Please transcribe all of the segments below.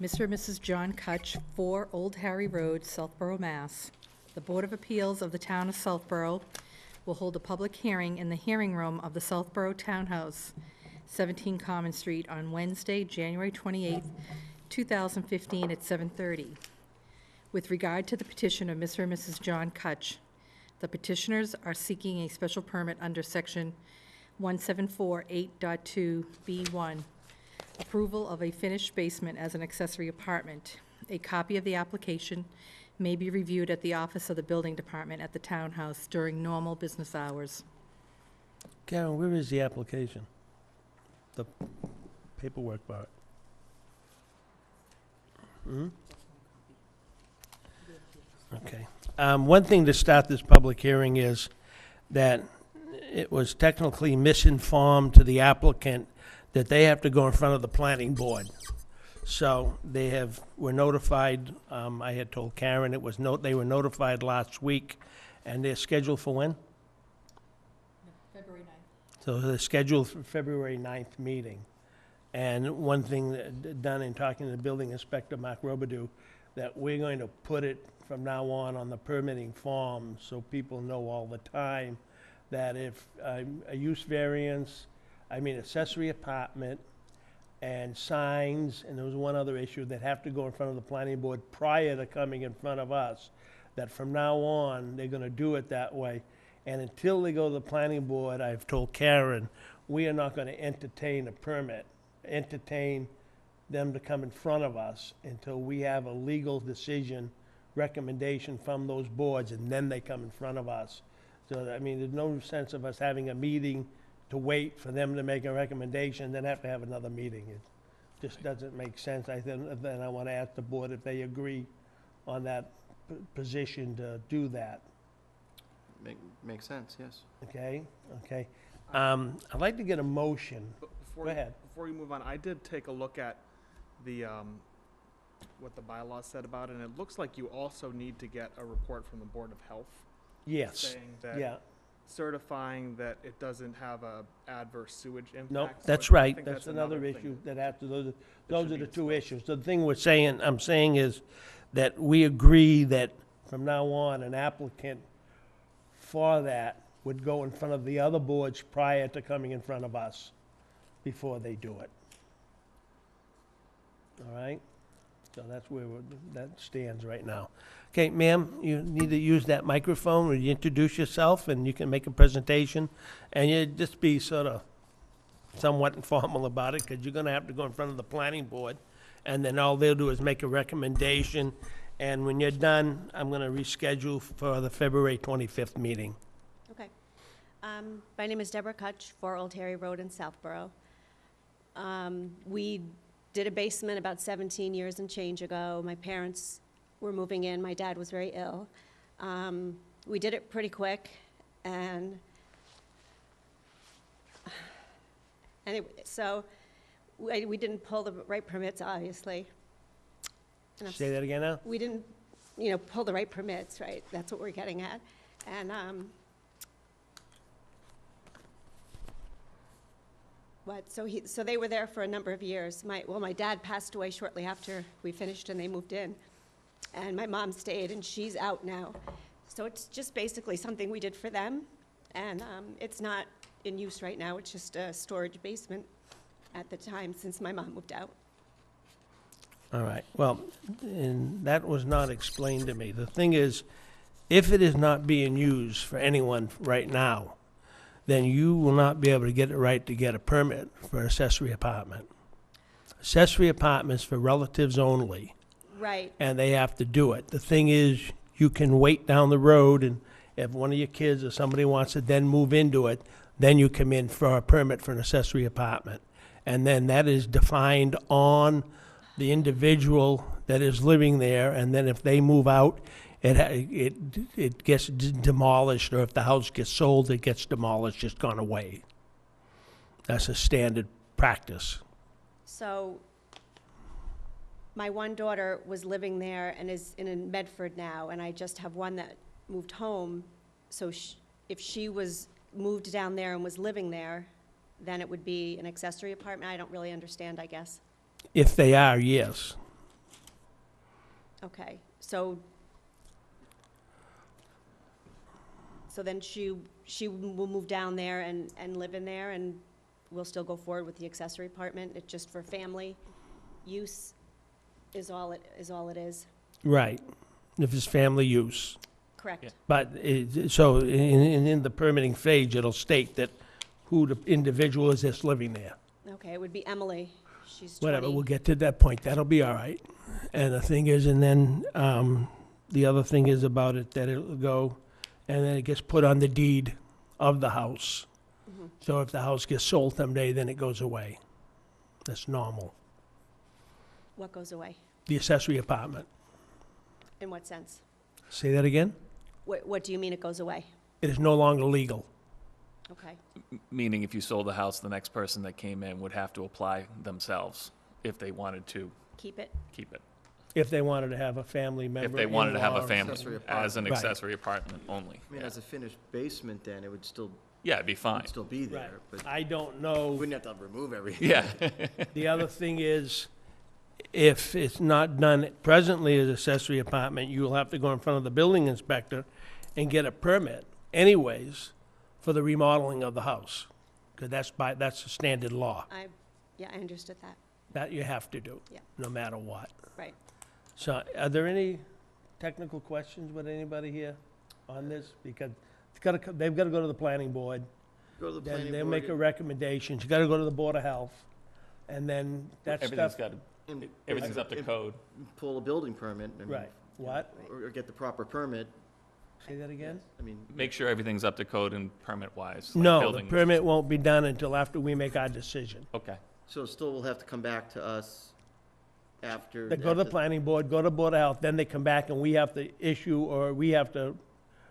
Mr. and Mrs. John Kutch, 4 Old Harry Road, Southborough, Mass. The Board of Appeals of the Town of Southborough will hold a public hearing in the hearing room of the Southborough Townhouse, 17 Common Street, on Wednesday, January 28th, 2015, at 7:30. With regard to the petition of Mr. and Mrs. John Kutch, the petitioners are seeking a special permit under Section 174(8.2)(b)(1), approval of a finished basement as an accessory apartment. A copy of the application may be reviewed at the office of the building department at the townhouse during normal business hours. Karen, where is the application? The paperwork for it? Hmm? Okay. One thing to start this public hearing is that it was technically misinformed to the applicant that they have to go in front of the planning board. So were notified, I had told Karen they were notified last week, and they're scheduled for when? February 9th. So they're scheduled for February 9th meeting. And one thing done in talking to the building inspector, Mark Robidoux, that we're going to put it from now on the permitting form so people know all the time that if a use variance, accessory apartment and signs, and there was one other issue that have to go in front of the planning board prior to coming in front of us, that from now on, they're gonna do it that way. And until they go to the planning board, I've told Karen, we are not gonna entertain a permit, entertain them to come in front of us until we have a legal decision, recommendation from those boards, and then they come in front of us. So, there's no sense of us having a meeting to wait for them to make a recommendation, then have to have another meeting. It just doesn't make sense. Then I want to ask the board if they agree on that position to do that. Makes sense, yes. Okay? I'd like to get a motion. Go ahead. Before you move on, I did take a look at the, what the bylaws said about it, and it looks like you also need to get a report from the Board of Health. Yes. Saying that, Yeah. certifying that it doesn't have a adverse sewage impact. No, So that's I right. think That's another thing issue that have to, those should are be the two disclosed. issues. The thing I'm saying is that we agree that from now on, an applicant for that would go in front of the other boards prior to coming in front of us before they do it. All right? So that's where that stands right now. Okay, ma'am, you need to use that microphone, or you introduce yourself, and you can make a presentation, and you just be sort of somewhat informal about it, because you're gonna have to go in front of the planning board, and then all they'll do is make a recommendation, and when you're done, I'm gonna reschedule for the February 25th meeting. Okay. My name is Deborah Kutch, 4 Old Harry Road in Southborough. We did a basement about 17 years and change ago. My parents were moving in. My dad was very ill. We did it pretty quick, and anyway, so we didn't pull the right permits, obviously. And I'm Say that again now? we didn't, pull the right permits, right? That's what we're getting at. And, so they were there for a number of years. My dad passed away shortly after we finished and they moved in. And my mom stayed, and she's out now. So it's just basically something we did for them. And, it's not in use right now. It's just a storage basement at the time since my mom moved out. All right, well, and that was not explained to me. The thing is, if it is not being used for anyone right now, then you will not be able to get it right to get a permit for an accessory apartment. Accessory apartments for relatives only, Right. and they have to do it. The thing is, you can wait down the road, and if one of your kids or somebody wants to then move into it, then you come in for a permit for an accessory apartment. And then that is defined on the individual that is living there, and then if they move out, it gets demolished, or if the house gets sold, it gets demolished, just gone away. That's a standard practice. So my one daughter was living there and is in Medford now, and I just have one that moved home. So if she was moved down there and was living there, then it would be an accessory apartment? I don't really understand, I guess. If they are, yes. Okay, so then she will move down there and live in there, and we'll still go forward with the accessory apartment? It's just for family use is all it is? Right, if it's family use. Correct? But, so in the permitting phase, it'll state that who the individual is that's living there. Okay, it would be Emily. She's 20. Whatever, we'll get to that point, that'll be all right. And the thing is, and then, the other thing is about it, that it'll go, and then it gets put on the deed of the house. Mhm. So if the house gets sold someday, then it goes away. That's normal. What goes away? The accessory apartment. In what sense? Say that again? What do you mean it goes away? It is no longer legal. Okay, Meaning if you sold the house, the next person that came in would have to apply themselves if they wanted to keep it? keep it. If they wanted to have a family member. If they wanted to have in-law a or family Accessory as an Right. accessory apartment only. I mean, Yeah. as a finished basement, then it would still, Yeah, it'd be fine. be Right. there, but I don't we know. wouldn't have to remove everything. Yeah. The other thing is, if it's not done presently as accessory apartment, you'll have to go in front of the building inspector and get a permit anyways for the remodeling of the house. Because that's a standard law. Yeah, I understood that. That you have to do. Yeah. No matter what. Right. So are there any technical questions with anybody here on this? Because they've got to go to the planning board. Go to the Then planning they'll board. make a recommendation. You got to go to the Board of Health. And then that Everything's stuff. got, and- everything's up to and code. Pull a building permit. I mean, Right. What? Or get the proper permit. Say that again? I mean, Make sure everything's up to code and permit-wise. like No, the building- permit won't be done until after we make our decision. Okay. so still will have to come back to us after. They go to the after- planning board, go to Board of Health, then they come back and we have to issue, or we have to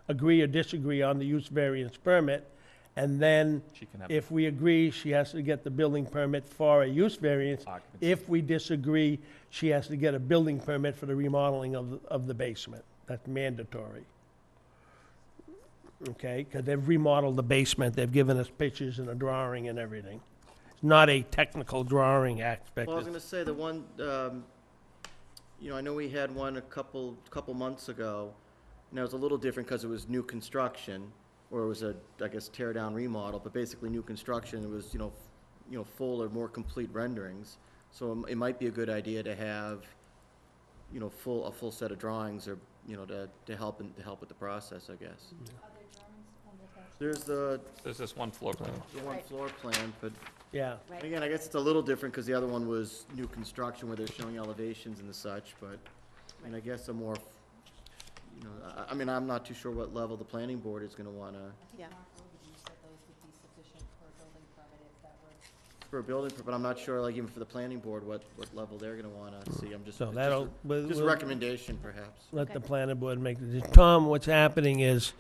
agree or disagree on the use variance permit. And then She can have if we agree, she has to get the building permit for a use variance. occupancy. If we disagree, she has to get a building permit for the remodeling of the basement. That's mandatory. Okay, because they've remodeled the basement, they've given us pictures and a drawing and everything. It's not a technical drawing aspect. Well, I was gonna say, the one, I know we had one a couple months ago, and it was a little different because it was new construction, or it was I guess, tear down remodel, but basically new construction. It was, full or more complete renderings. So it might be a good idea to have, a full set of drawings, or, to help with the process, I guess. There's the There's this one floor plan. one Right. floor plan, but Yeah, Right. again, I guess it's a little different because the other one was new construction where they're showing elevations and the such, but, I guess a more, I'm not too sure what level the planning board is gonna wanna, Yeah. for a building, but I'm not sure, like, even for the planning board, what level they're gonna wanna see. I'm just, so it's that'll, just a we'll recommendation perhaps. let the Okay. planning board make the decision. Tom, what's happening is,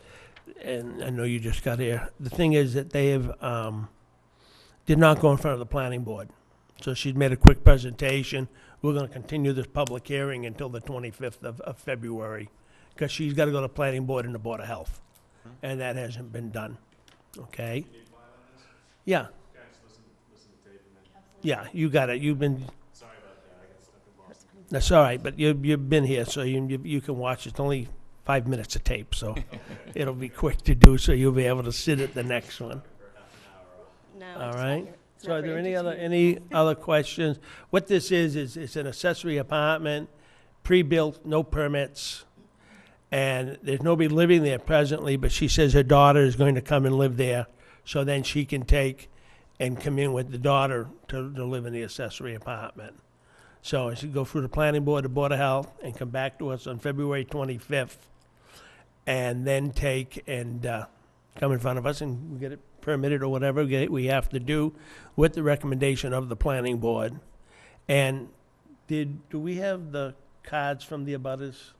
and I know you just got here, the thing is that they have, did not go in front of the planning board. So she's made a quick presentation. We're gonna continue this public hearing until the 25th of February, because she's gotta go to planning board and the Board of Health. And that hasn't been done, okay? Yeah. Yeah, you got it, you've been. That's all right, but you've been here, so you can watch. It's only 5 minutes of tape, so it'll be quick to do, so you'll be able to sit at the next one. No. All it's right. not- it's So not are very there entertaining. any other questions? What this is it's an accessory apartment, pre-built, no permits, and there's nobody living there presently, but she says her daughter is going to come and live there, so then she can take and come in with the daughter to live in the accessory apartment. So it should go through the planning board, the Board of Health, and come back to us on February 25th, and then take and come in front of us and get it permitted or whatever we have to do with the recommendation of the planning board. And do we have the cards from the abutters?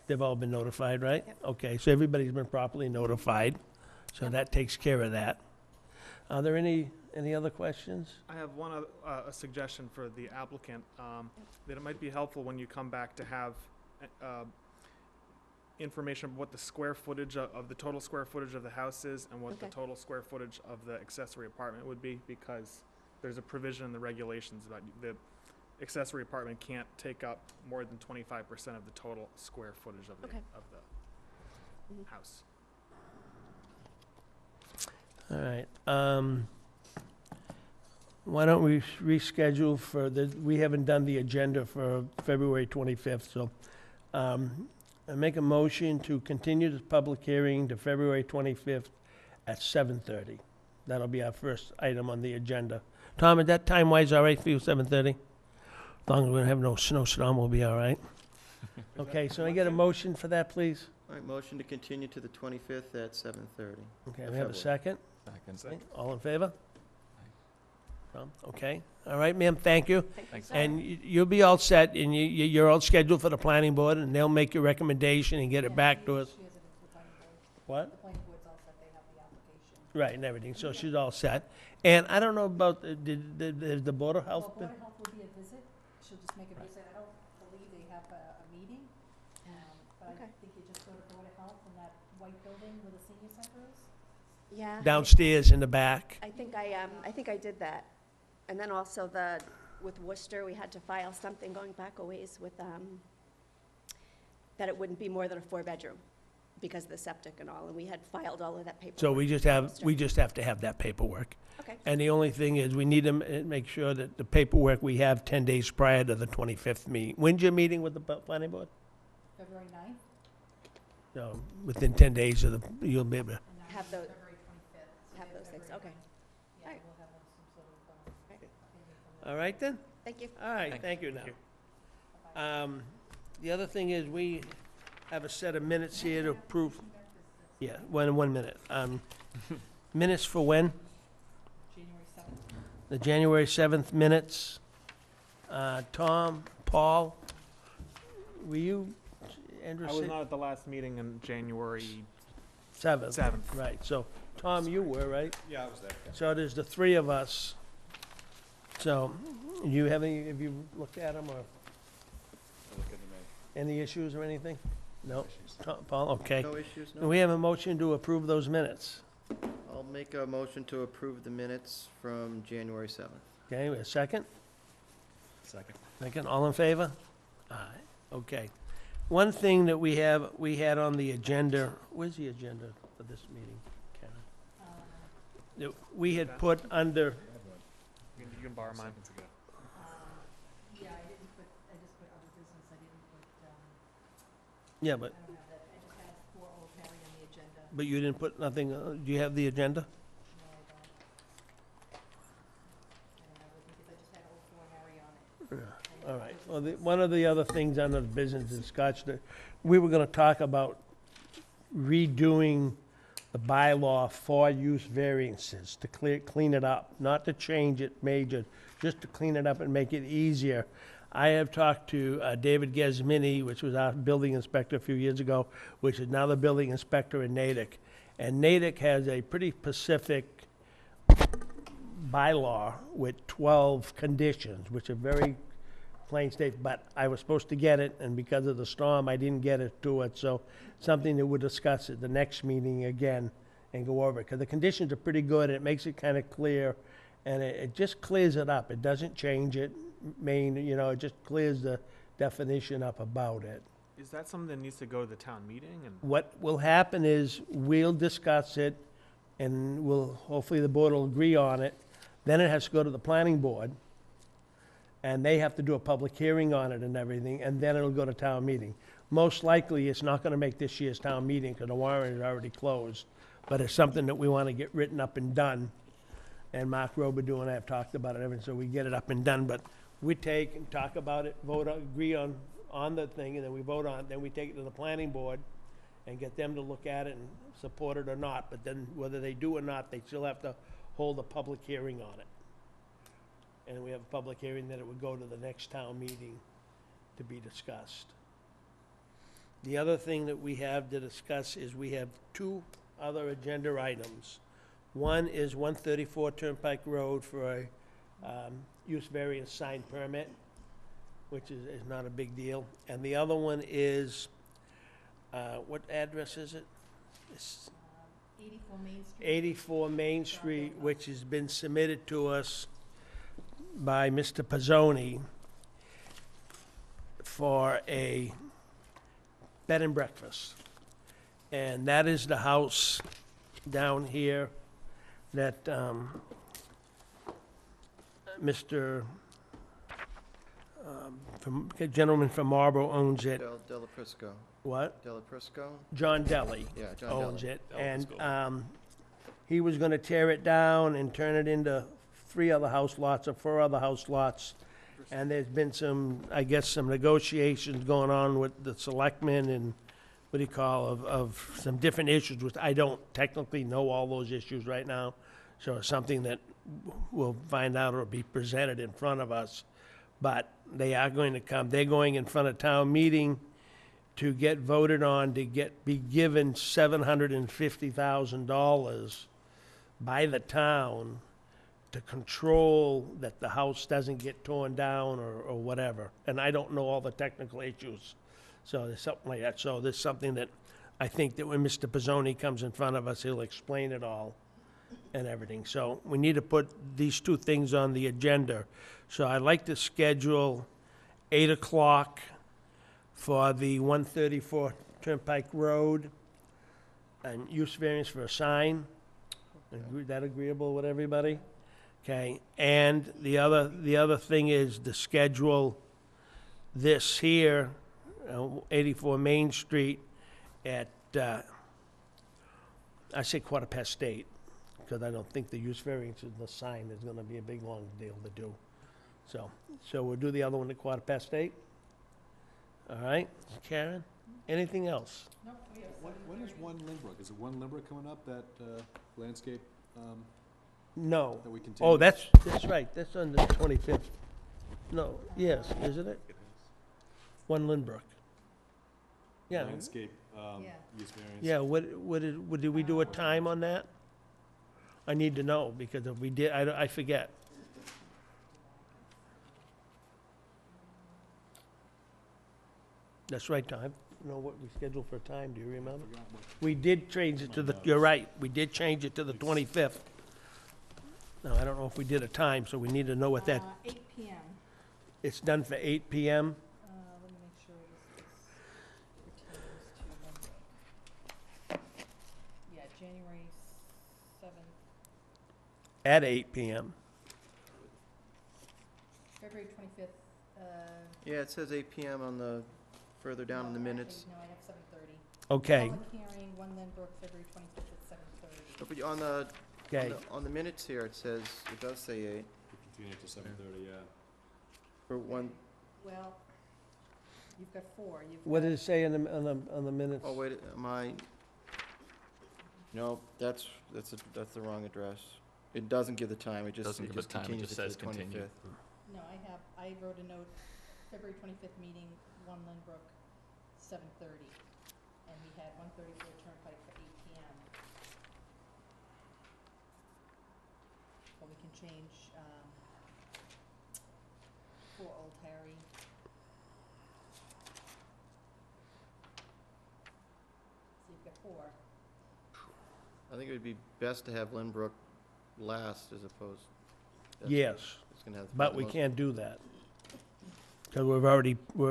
They've all been notified, right? Yep. Okay, so everybody's been properly notified, so that takes care of that. Are there any other questions? I have one a suggestion for the applicant, that it might be helpful when you come back to have information of what the square footage of the total square footage of the house is and what the Okay. total square footage of the accessory apartment would be, because there's a provision in the regulations about accessory apartment can't take up more than 25% of the total square footage of the, Okay. of the Mhm. house. All right. Why don't we reschedule for we haven't done the agenda for February 25th, so I make a motion to continue this public hearing to February 25th at 7:30. That'll be our first item on the agenda. Tom, is that time-wise all right for you, 7:30? As long as we don't have no snowstorm, we'll be all right. Okay, so I get a motion for that, please? All right, motion to continue to the 25th at 7:30. Okay, we have a February. second? Second. Okay, all in favor? Tom, okay, all right, ma'am, thank you. Thanks. And you'll be all set, and you're all scheduled for the planning board, and they'll make your recommendation and get it back to us. What? The planning board's all set, they have the application. Right, and everything, so she's all set. And I don't know about, has the Board of Well, Health Board been? of Health will be a visit, she'll just make a visit, I don't believe they have a meeting, but I Okay. think you just go to Board of Health in that white building where the senior center is. Yeah. Downstairs in the back. I think I did that. And then also with Worcester, we had to file something going back a ways with, that it wouldn't be more than a 4-bedroom because of the septic and all, and we had filed all of that paperwork. So we just have to have that paperwork. Okay, And the only thing is, we need to make sure that the paperwork we have 10 days prior to the 25th meeting. When's your meeting with the planning board? February 9th, No, within 10 days of the, you'll be able to. and now Have it's those- February 25th. so have they're those things, February okay. 9th. Yeah, Alright. we'll have some sort of, opinion from them. All right, then? thank you. All right, thank you now. The other thing is, we have a set of minutes here to approve. Yeah, one minute. Minutes for when? January 7th. The January 7th minutes. Tom, Paul, were you, Andrew? I was not at the last meeting in January 7th. 7th. Right, so, Tom, you were, right? Yeah, I was there. So there's the three of us. So, have you looked at them, or Look at me. any issues or anything? No? Issues. Paul, okay. No issues, no? We have a motion to approve those minutes. I'll make a motion to approve the minutes from January 7th. Okay, a second? Second. Second, all in favor? Aye, okay. One thing that we had on the agenda, where's the agenda for this meeting, Karen? That we had put under, You can borrow mine. Seconds ago. Yeah, I just put other business, I didn't put, yeah, but, I don't have that, I just had 4 Old Harry on the agenda. but you didn't put nothing, do you have the agenda? No, I don't. I don't have it because I just had Old 4 Harry on it. I didn't All put right, business. well, one of the other things under the business discussion, we were gonna talk about redoing the bylaw for use variances, to clean it up, not to change it major, just to clean it up and make it easier. I have talked to David Gesmini, which was our building inspector a few years ago, which is now the building inspector in Natick. And Natick has a pretty specific bylaw with 12 conditions, which are very plain state, but I was supposed to get it, and because of the storm, I didn't get it to it, so something that we'll discuss at the next meeting again and go over it, because the conditions are pretty good, it makes it kind of clear, and it just clears it up, it doesn't change it, it just clears the definition up about it. Is that something that needs to go to the town meeting? And What will happen is, we'll discuss it, and hopefully the board will agree on it, then it has to go to the planning board, and they have to do a public hearing on it and everything, and then it'll go to town meeting. Most likely, it's not gonna make this year's town meeting, because the warrant is already closed, but it's something that we wanna get written up and done. And Mark Robidoux and I have talked about it, everything, so we get it up and done, but we take and talk about it, agree on the thing, and then we vote on it, then we take it to the planning board and get them to look at it and support it or not, but then whether they do or not, they still have to hold a public hearing on it. And we have a public hearing, then it would go to the next town meeting to be discussed. The other thing that we have to discuss is we have 2 other agenda items. One is 134 Turnpike Road for a use variance sign permit, which is not a big deal. And the other one is, what address is it? It's 84 Main Street. 84 Main Street, which has been submitted to us by Mr. Pizzoni, for a bed and breakfast. And that is the house down here that Mr. A gentleman from Marlboro owns it. Della Prisco. What? Della Prisco? John Deli Yeah, John owns Deli. it. Deli And Prisco. he was gonna tear it down and turn it into 3 other house lots or 4 other house lots. And there's been some, I guess, some negotiations going on with the selectmen and what do you call, of some different issues, which I don't technically know all those issues right now. So it's something that we'll find out or be presented in front of us. But they are going to come, they're going in front of town meeting to get voted on to be given $750,000 by the town to control that the house doesn't get torn down or whatever. And I don't know all the technical issues. So there's something like that. So there's something that I think that when Mr. Pizzoni comes in front of us, he'll explain it all and everything. So we need to put these 2 things on the agenda. So I'd like to schedule 8 o'clock for the 134 Turnpike Road and use variance for a sign. That agreeable with everybody? Okay, and the other thing is to schedule this here, 84 Main Street at, I say 8:15, because I don't think the use variance in the sign is gonna be a big, long deal to do. So we'll do the other one at 8:15? All right, Karen, anything else? When is One Lynbrook? Is it One Lynbrook coming up, that landscape No. that we continue? Oh, that's right, that's on the 25th. No, yes, isn't it? One Lynbrook. Yeah, Landscape Yeah. use variance? yeah, did we do a time on that? I need to know, because if we did, I forget. That's right, Tom. You know what we scheduled for a time, do you remember? I forgot what- We did change it to the, you're right, we did change it to the 25th. Now, I don't know if we did a time, so we need to know what that, 8 PM. it's done for 8 PM? Let me make sure this pertains to Lynbrook. Yeah, January 7th, At 8 PM. February 25th. Yeah, it says 8 PM on the, further down in the minutes. No, I have 7:30. Okay, Public hearing, 1 Lynbrook, February 25th at 7:30. But on the, okay. on the minutes here, it says, it does say 8, We continue to 7:30, yeah. for one, Well, you've got 4. What does it say on the minutes? oh, wait, no, that's the wrong address. It doesn't give the time, it just Doesn't give a time, it continues just it to says the continue. 25th. No, I wrote a note, February 25th meeting, 1 Lynbrook, 7:30. And we had 134 Turnpike for 8 PM. But we can change, for Old Harry. So you've got 4. I think it would be best to have Lynbrook last as opposed. that's- Yes, It's gonna have. but the we most- can't do that. Because we've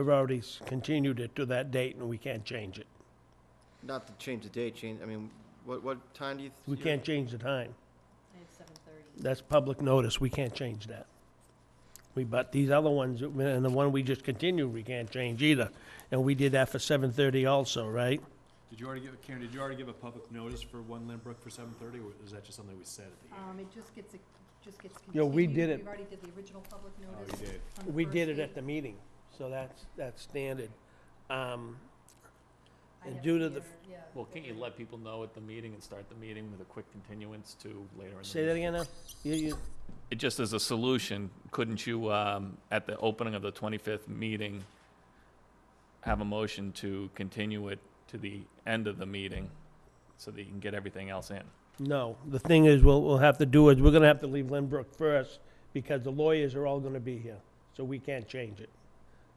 already continued it to that date, and we can't change it. Not to change the date, I mean, what time do you? We can't change the time. I have 7:30. That's public notice, we can't change that. But these other ones, and the one we just continued, we can't change either. And we did that for 7:30 also, right? Did you already give, Karen, did you already give a public notice for One Lynbrook for 7:30, or is that just something we said at the end? It just gets continued. Yeah, we did it. We already did the original public Oh, notice. you did. on the We first did it day. at the meeting, so that's standard. I And have due it to the, here, yeah, Well, can't you February. let people know at the meeting and start the meeting with a quick continuance to later in the say that again now? You, It just as a solution, couldn't you, at the opening of the 25th meeting, have a motion to continue it to the end of the meeting so that you can get everything else in? no, the thing is, we'll have to do is, we're gonna have to leave Lynbrook first, because the lawyers are all gonna be here, so we can't change it.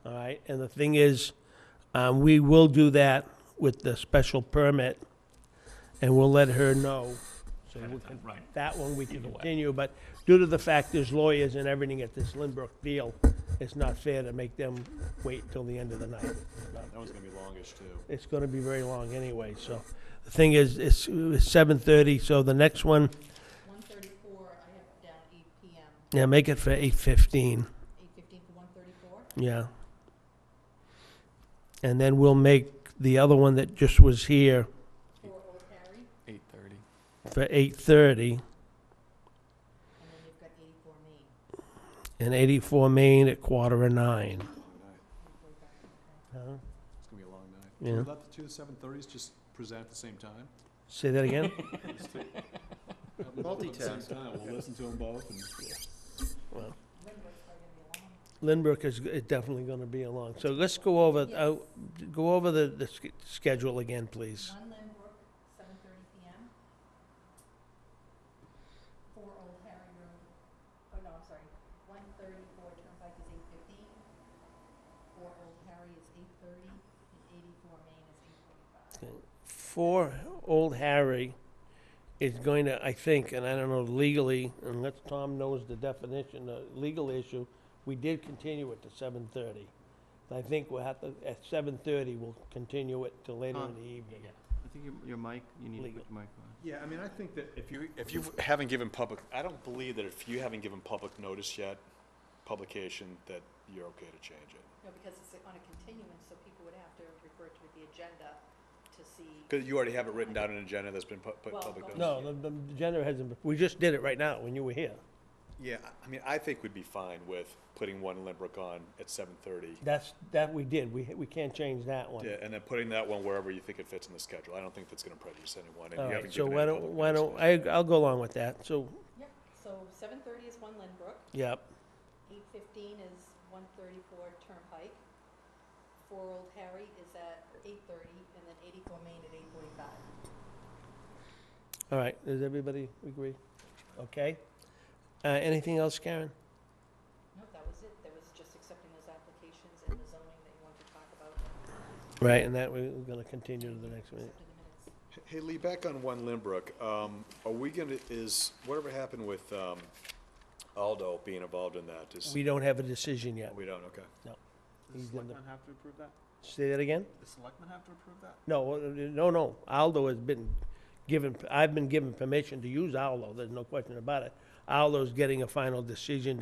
All right, and the thing is, we will do that with the special permit, and we'll let her know. So we can, Right. that one we can Either way. continue, but due to the fact there's lawyers and everything at this Lynbrook deal, it's not fair to make them wait until the end of the night. That one's gonna be longish too. It's gonna be very long anyway, so. The thing is, it's 7:30, so the next one, 1:34, I have down 8 PM. yeah, make it for 8:15, 8:15 for 1:34? yeah. And then we'll make the other one that just was here For Old Harry, 8:30. for 8:30, and then you've got 84 Main. and 84 Main at 8:45. Long night. Huh? It's gonna be a long night. Yeah. Can we let the two 7:30s just present at the same time? Say that again? Just to- At the Multitask. same time, we'll listen to them both and. Well, Lindbergh's probably gonna be long. Lindbergh is definitely gonna be along. So let's go over, go over the schedule again, please. 1 Lynbrook, 7:30 PM. 4 Old Harry Road, oh no, I'm sorry, 134 Turnpike is 8:15. 4 Old Harry is 8:30, and 84 Main is 8:45. 4 Old Harry is going to, I think, and I don't know legally, unless Tom knows the definition, the legal issue, we did continue it to 7:30. I think we'll have to, at 7:30, we'll continue it till later in the evening. I think your mic, you need to Legal. put your mic on. Yeah, I mean, I think that if you haven't given public, I don't believe that if you haven't given public notice yet, publication, that you're okay to change it. No, because it's on a continuance, so people would have to refer to the agenda to see. Because you already have it written down in an agenda that's been put Well, public but- notice. No, the agenda hasn't, we just did it right now when you were here. Yeah, I mean, I think we'd be fine with putting one Lynbrook on at 7:30. That we did. We can't change that one. Yeah, and then putting that one wherever you think it fits in the schedule. I don't think that's gonna prejudice anyone, and All you right, haven't so given why any don't, public why notice. don't, I'll go along with that. So, Yep, so 7:30 is 1 Lynbrook, yep, 8:15 is 134 Turnpike, 4 Old Harry is at 8:30, and then 84 Main at 8:45. all right. Does everybody agree? Okay. Anything else, Karen? No, that was it, that was just accepting those applications and the zoning that you wanted to talk about, Right, and that we're gonna continue to the next meeting. accepting the minutes. Hey, Lee, back on one Lynbrook, are we gonna, whatever happened with, Aldo being involved in that, We don't have a decision yet. we don't, okay. Does He's the in the- selectmen have to approve that? Say that again? The selectmen have to approve that? No. Aldo has been given, I've been given permission to use Aldo, there's no question about it. Aldo's getting a final decision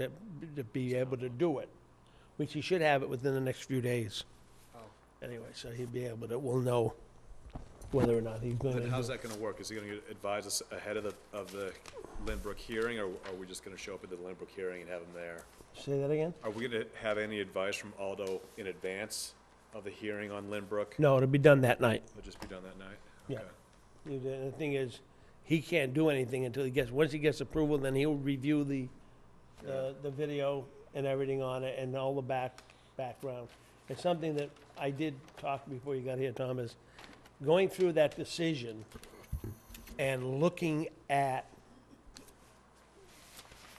to be able to do it, which he should have it within the next few days. Oh. Anyway, so he'll be able to, we'll know whether or not he's going to Then do how's it. that gonna work? Is he gonna advise us ahead of the Lynbrook hearing, or are we just gonna show up at the Lynbrook hearing and have him there? Say that again? Are we gonna have any advice from Aldo in advance of the hearing on Lynbrook? No, it'll be done that night. It'll just be done that night? Yeah. Okay. The thing is, he can't do anything until he gets, once he gets approval, then he'll review the video and everything on it and all the background. It's something that I did talk before you got here, Tom, is going through that decision and looking at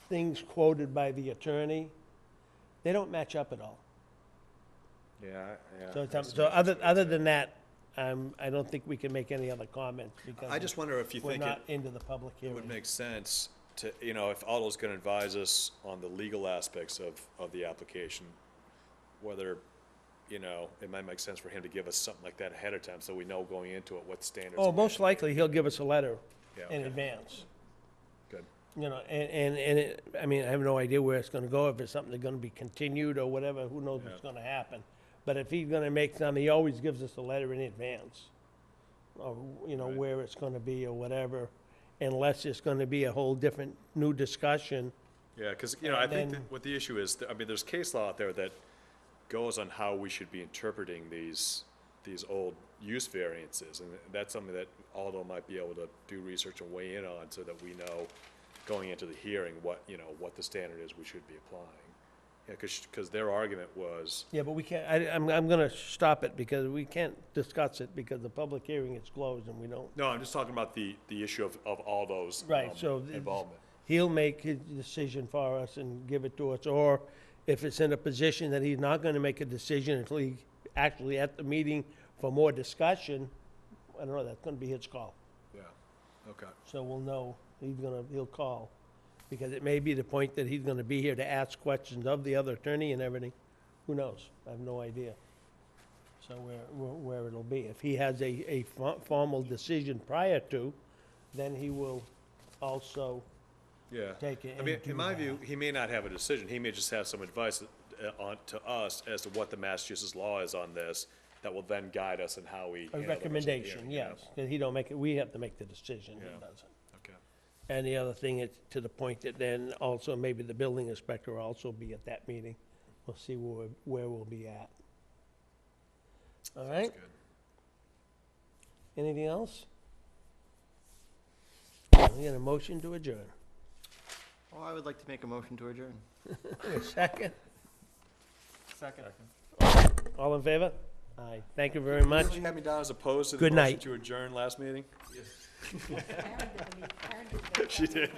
things quoted by the attorney, they don't match up at all. Yeah, yeah. So other than that, I don't think we can make any other comments because I just wonder if you we're think not into the public it would hearing. make sense to, if Aldo's gonna advise us on the legal aspects of the application, whether, it might make sense for him to give us something like that ahead of time, so we know going into it what standards. Oh, most likely, he'll give us a letter Yeah, in okay. advance. Good. I mean, I have no idea where it's gonna go, if it's something that's gonna be continued or whatever, who knows what's Yeah. gonna happen. But if he's gonna make something, he always gives us a letter in advance, or, Right. where it's gonna be or whatever, unless it's gonna be a whole different, new discussion. Yeah, because, I And think then- that what the issue is, there's case law out there that goes on how we should be interpreting these old use variances, and that's something that Aldo might be able to do research and weigh in on, so that we know, going into the hearing, what the standard is we should be applying. Yeah, because their argument was, Yeah, but we can't, I'm gonna stop it, because we can't discuss it, because the public hearing is closed and we don't. no, I'm just talking about the issue of Aldo's Right, so involvement. he'll make his decision for us and give it to us, or if it's in a position that he's not gonna make a decision until he actually at the meeting for more discussion, I don't know, that's gonna be his call. Yeah, okay. So we'll know, he'll call. Because it may be the point that he's gonna be here to ask questions of the other attorney and everything. Who knows? I have no idea. So where it'll be. If he has a formal decision prior to, then he will also Yeah. take it I mean, into in my that. view, he may not have a decision, he may just have some advice on, to us as to what the Massachusetts law is on this, that will then guide us in how we. A handle the rest of the recommendation, hearing, you know? yes, that he don't make it, we have to make the decision, he Yeah. doesn't. Okay. And the other thing is, to the point that then also maybe the building inspector will also be at that meeting. We'll see where we'll be at. All right? Good. Anything else? We get a motion to adjourn. Oh, I would like to make a motion to adjourn. A second? Second. All in favor? Aye. Thank you very much. You had me down as opposed to the Good motion night. to adjourn last meeting? Karen did the meet- Karen did the- She did.